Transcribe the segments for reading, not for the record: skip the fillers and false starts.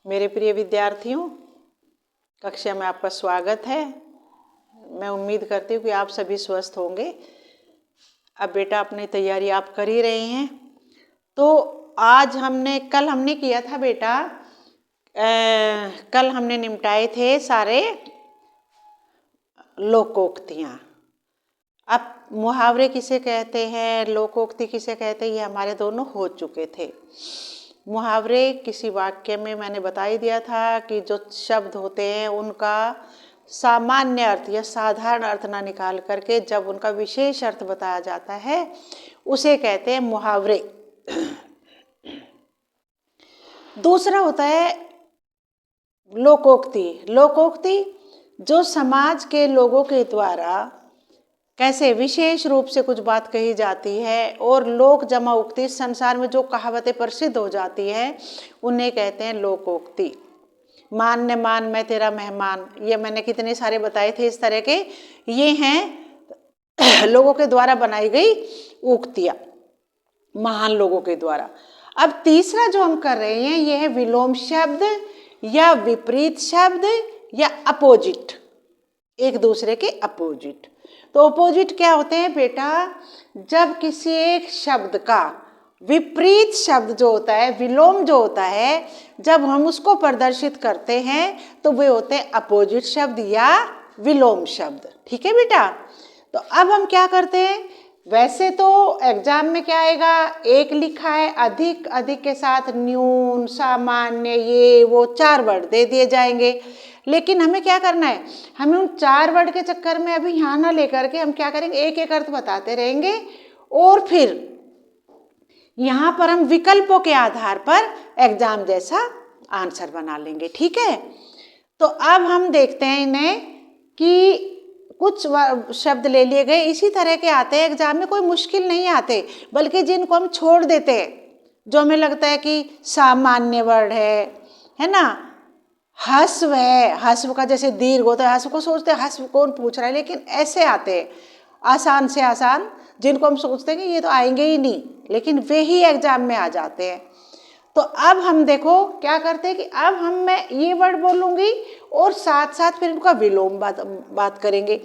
मेरे प्रिय विद्यार्थियों, कक्षा में आपका स्वागत है। मैं उम्मीद करती हूँ कि आप सभी स्वस्थ होंगे। अब बेटा अपनी तैयारी आप कर ही रहे हैं। तो आज कल हमने किया था बेटा, कल हमने निपटाए थे सारे लोकोक्तियाँ। अब मुहावरे किसे कहते हैं, लोकोक्ति किसे कहते हैं, ये हमारे दोनों हो चुके थे। मुहावरे किसी वाक्य में मैंने बता ही दिया था कि जो शब्द होते हैं उनका सामान्य अर्थ या साधारण अर्थ ना निकाल करके जब उनका विशेष अर्थ बताया जाता है उसे कहते हैं मुहावरे। दूसरा होता है लोकोक्ति। लोकोक्ति जो समाज के लोगों के द्वारा कैसे विशेष रूप से कुछ बात कही जाती है और लोक जमा उक्ति, संसार में जो कहावतें प्रसिद्ध हो जाती है उन्हें कहते हैं लोकोक्ति। मान ने मान मैं तेरा मेहमान, ये मैंने कितने सारे बताए थे इस तरह के। ये हैं लोगों के द्वारा बनाई गई उक्तियाँ, महान लोगों के द्वारा। अब तीसरा जो हम कर रहे हैं ये है विलोम शब्द या विपरीत शब्द या अपोजिट, एक दूसरे के अपोजिट। तो अपोजिट क्या होते हैं बेटा, जब किसी एक शब्द का विपरीत शब्द जो होता है, विलोम जो होता है, जब हम उसको प्रदर्शित करते हैं तो वे होते हैं अपोजिट शब्द या विलोम शब्द। ठीक है बेटा। तो अब हम क्या करते हैं, वैसे तो एग्जाम में क्या आएगा, एक लिखा है, अधिक, अधिक के साथ न्यून, सामान्य, ये वो 4 वर्ड दे दिए जाएंगे। लेकिन हमें क्या करना है, हमें उन 4 वर्ड के चक्कर में अभी यहाँ ना लेकर के हम क्या करेंगे, एक एक अर्थ बताते रहेंगे और फिर यहाँ पर हम विकल्पों के आधार पर एग्जाम जैसा आंसर बना लेंगे। ठीक है। तो अब हम देखते हैं इन्हें कि कुछ शब्द ले लिए गए, इसी तरह के आते हैं एग्जाम में, कोई मुश्किल नहीं आते, बल्कि जिनको हम छोड़ देते हैं, जो हमें लगता है कि सामान्य वर्ड है ना। हस्व है, हस्व का जैसे दीर्घ होता है, हस्व को सोचते हैं हस्व कौन पूछ रहा है, लेकिन ऐसे आते हैं आसान से आसान जिनको हम सोचते हैं कि ये तो आएंगे ही नहीं, लेकिन वे ही एग्जाम में आ जाते हैं। तो अब हम देखो क्या करते हैं कि अब मैं ये वर्ड बोलूँगी और साथ साथ फिर इनका विलोम बात करेंगे।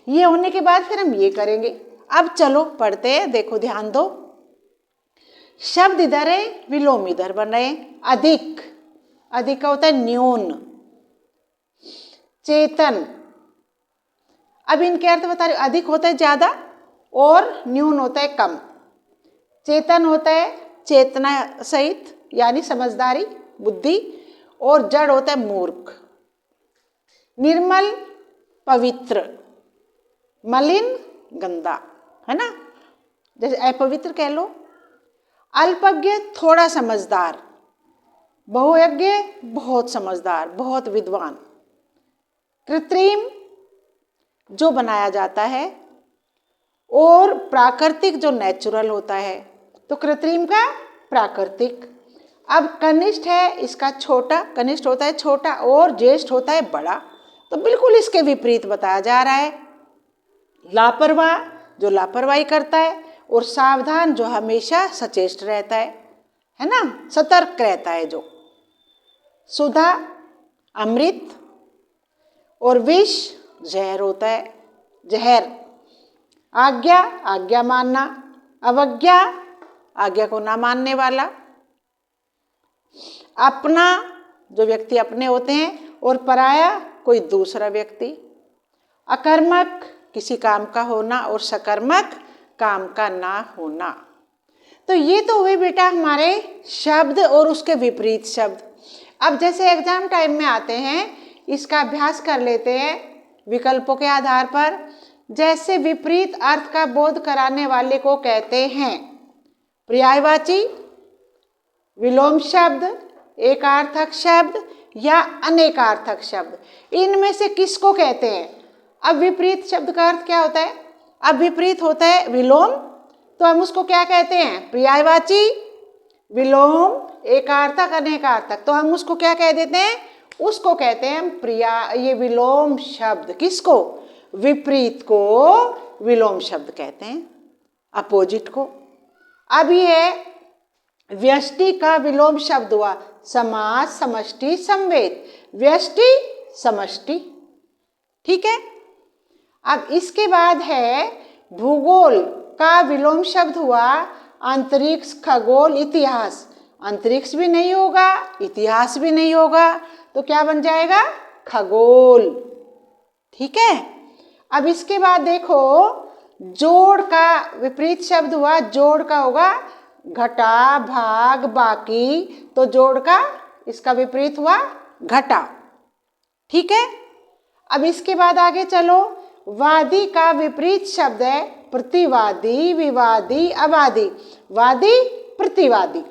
ये होने के बाद फिर हम ये करेंगे। अब चलो पढ़ते हैं, देखो ध्यान दो। शब्द इधर है, विलोम इधर बन रहे हैं। अधिक, अधिक का होता है न्यून। चेतन, अब इनके अर्थ बता रहे, अधिक होता है ज़्यादा और न्यून होता है कम। चेतन होता है चेतना सहित यानी समझदारी, बुद्धि, और जड़ होता है मूर्ख। निर्मल पवित्र, मलिन गंदा, है ना, जैसे अपवित्र कह लो। अल्पज्ञ थोड़ा समझदार, बहुयज्ञ बहुत समझदार, बहुत विद्वान। कृत्रिम जो बनाया जाता है, और प्राकृतिक जो नेचुरल होता है। तो कृत्रिम का प्राकृतिक। अब कनिष्ठ है, इसका छोटा, कनिष्ठ होता है छोटा और ज्येष्ठ होता है बड़ा, तो बिल्कुल इसके विपरीत बताया जा रहा है। लापरवाह जो लापरवाही करता है, और सावधान जो हमेशा सचेष्ट रहता है ना, सतर्क रहता है जो। सुधा अमृत, और विष जहर होता है, जहर। आज्ञा, आज्ञा मानना। अवज्ञा, आज्ञा को ना मानने वाला। अपना, जो व्यक्ति अपने होते हैं, और पराया कोई दूसरा व्यक्ति। अकर्मक, किसी काम का होना, और सकर्मक, काम का ना होना। तो ये तो हुए बेटा हमारे शब्द और उसके विपरीत शब्द। अब जैसे एग्जाम टाइम में आते हैं, इसका अभ्यास कर लेते हैं विकल्पों के आधार पर। जैसे विपरीत अर्थ का बोध कराने वाले को कहते हैं पर्यायवाची, विलोम शब्द, एकार्थक शब्द या अनेकार्थक शब्द। इनमें से किसको कहते हैं? अब विपरीत शब्द का अर्थ क्या होता है? अब विपरीत होता है विलोम, तो हम उसको क्या कहते हैं? पर्यायवाची, विलोम, एकार्थक, अनेकार्थक। तो हम उसको क्या कह देते हैं? उसको कहते हैं ये विलोम शब्द। किसको? विपरीत को विलोम शब्द कहते हैं, अपोजिट को। अब ये व्यष्टि का विलोम शब्द हुआ, समास, समष्टि, समवेत, व्यष्टि, समष्टि। ठीक है। अब इसके बाद है भूगोल का विलोम शब्द हुआ अंतरिक्ष, खगोल, इतिहास। अंतरिक्ष भी नहीं होगा, इतिहास भी नहीं होगा, तो क्या बन जाएगा? खगोल। ठीक है। अब इसके बाद देखो जोड़ का विपरीत शब्द हुआ, जोड़ का होगा घटा, भाग, बाकी, तो जोड़ का इसका विपरीत हुआ घटा। ठीक है। अब इसके बाद आगे चलो, वादी का विपरीत शब्द है प्रतिवादी, विवादी, अवादी। वादी, प्रतिवादी,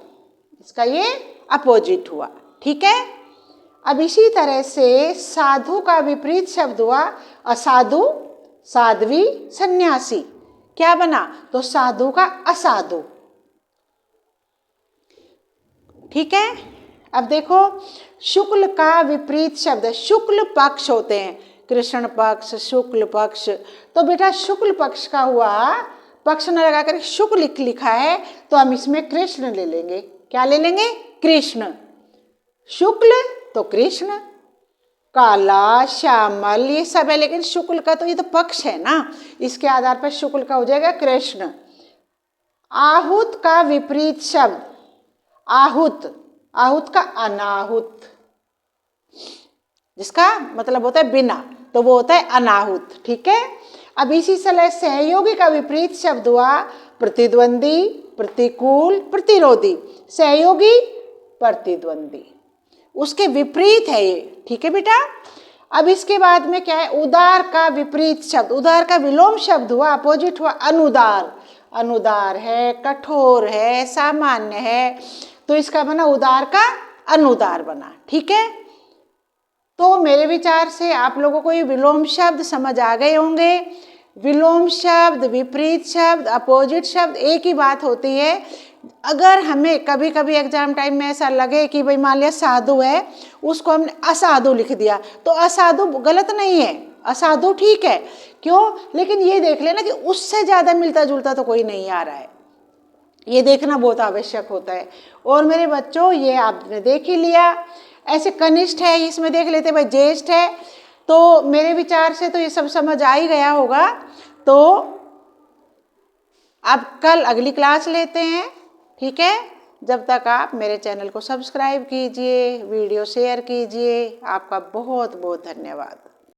इसका ये अपोजिट हुआ। ठीक है। अब इसी तरह से साधु का विपरीत शब्द हुआ असाधु, साध्वी, सन्यासी। क्या बना? तो साधु का असाधु। ठीक है। अब देखो शुक्ल का विपरीत शब्द है, शुक्ल पक्ष होते हैं, कृष्ण पक्ष, शुक्ल पक्ष। तो बेटा शुक्ल पक्ष का हुआ, पक्ष न लगाकर शुक्ल लिखा है, तो हम इसमें कृष्ण ले लेंगे। क्या ले लेंगे? कृष्ण। शुक्ल तो कृष्ण, काला, श्यामल, ये सब है, लेकिन शुक्ल का तो ये तो पक्ष है ना, इसके आधार पर शुक्ल का हो जाएगा कृष्ण। आहूत का विपरीत शब्द आहूत, आहूत का अनाहुत, जिसका मतलब होता है बिना, तो वो होता है अनाहुत। ठीक है। अब इसी तरह सहयोगी का विपरीत शब्द हुआ प्रतिद्वंदी, प्रतिकूल, प्रतिरोधी। सहयोगी, प्रतिद्वंदी, उसके विपरीत है ये। ठीक है बेटा। अब इसके बाद में क्या है? उदार का विपरीत शब्द, उदार का विलोम शब्द हुआ, अपोजिट हुआ अनुदार। अनुदार है, कठोर है, सामान्य है, तो इसका बना उदार का अनुदार बना। ठीक है। तो मेरे विचार से आप लोगों को ये विलोम शब्द समझ आ गए होंगे। विलोम शब्द, विपरीत शब्द, अपोजिट शब्द एक ही बात होती है। अगर हमें कभी कभी एग्जाम टाइम में ऐसा लगे कि भाई मान लिया साधु है, उसको हमने असाधु लिख दिया, तो असाधु गलत नहीं है, असाधु ठीक है। क्यों? लेकिन ये देख लेना कि उससे ज़्यादा मिलता जुलता तो कोई नहीं आ रहा है, ये देखना बहुत आवश्यक होता है। और मेरे बच्चों ये आपने देख ही लिया, ऐसे कनिष्ठ है इसमें देख लेते भाई ज्येष्ठ है, तो मेरे विचार से तो ये सब समझ आ ही गया होगा। तो अब कल अगली क्लास लेते हैं। ठीक है। जब तक आप मेरे चैनल को सब्सक्राइब कीजिए, वीडियो शेयर कीजिए। आपका बहुत बहुत धन्यवाद।